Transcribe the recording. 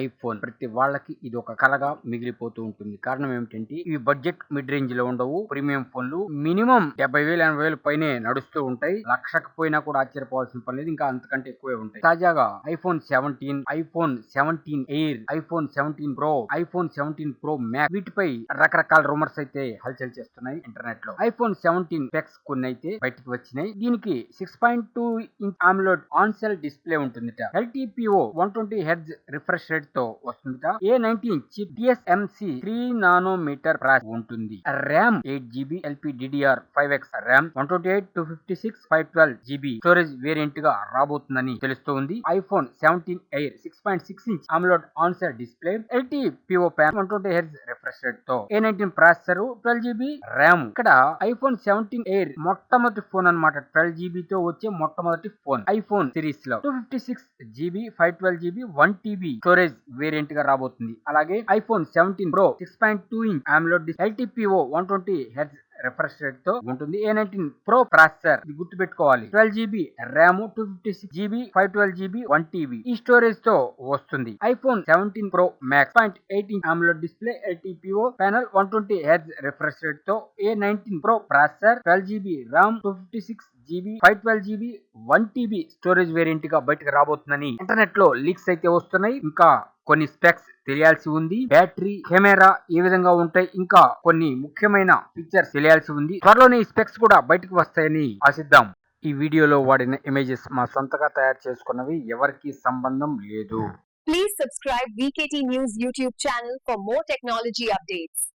IPhone ప్రతి వాళ్ళకి ఇది ఒక కలగా మిగిలిపోతూ ఉంటుంది. కారణం ఏమిటంటే ఇవి బడ్జెట్ మిడ్ రేంజ్ లో ఉండవు. ప్రీమియం ఫోన్లు మినిమం 70,000 80,000 పైనే నడుస్తూ ఉంటాయి. లక్షకు పోయినా కూడా ఆశ్చర్యపోవాల్సిన పని లేదు. ఇంకా అంతకంటే ఎక్కువే ఉంటాయి. తాజాగా iPhone 17, iPhone 17 air, iPhone 17 pro, iPhone 17 pro max వీటిపై రకరకాల రూమర్స్ అయితే హల్చల్ చేస్తున్నాయి ఇంటర్నెట్ లో. ఐఫోన్ 17 స్పెక్స్ కొన్ని అయితే బయటికి వచ్చినాయి. దీనికి 6.2 inch AMOLED on cell display ఉంటుందిట. LTPO 120 Hz రిఫ్రెష్ రేట్ తో వస్తుందిట. A19 chip TSMC 3 nanometer processor ఉంటుంది. RAM 8GB LPDDR5X RAM 128 256 512GB storage variant గా రాబోతుందని తెలుస్తోంది. IPhone 17 air 6.6 inch AMOLED on cell display, LTPO ప్యానల్, 120 Hz రిఫ్రెష్ రేట్ తో, A19 processor, 12GB RAM. ఇక్కడ iPhone 17 air మొట్టమొదటి ఫోన్ అన్నమాట. 12GB తో వచ్చే మొట్టమొదటి ఫోన్ ఐఫోన్ సిరీస్ లో 256GB 512GB 1TB storage variant గా రాబోతుంది. అలాగే iPhone 17 pro 6.2 inch AMOLED LTPO 120 Hz refresh rate తో ఉంటుంది. A19 ప్రో ప్రాసెసర్ ఇది గుర్తుపెట్టుకోవాలి. 12GB RAM, 256GB 512GB 1TB ఈ స్టోరేజ్ తో వస్తుంది. IPhone 17 pro max 0.8 inch AMOLED display, LTPO ప్యానల్, 120 Hz రిఫ్రెష్ రేట్ తో, A19 pro processor, 12GB RAM, 256GB 512GB 1TB storage variant గా బయటకు రాబోతుందని ఇంటర్నెట్ లో లీక్స్ అయితే వస్తున్నాయి. ఇంకా కొన్ని స్పెక్స్ తెలియాల్సి ఉంది. బ్యాటరీ, కెమెరా ఏ విధంగా ఉంటాయి, ఇంకా కొన్ని ముఖ్యమైన ఫీచర్స్ తెలియాల్సి ఉంది. త్వరలోనే ఈ స్పెక్స్ కూడా బయటకు వస్తాయని ఆశిద్దాం. ఈ వీడియోలో వాడిన ఇమేజెస్ మా సొంతగా తయారు చేసుకున్నవి, ఎవరికి సంబంధం లేదు. Please subscribe VKT News YouTube channel for more technology updates.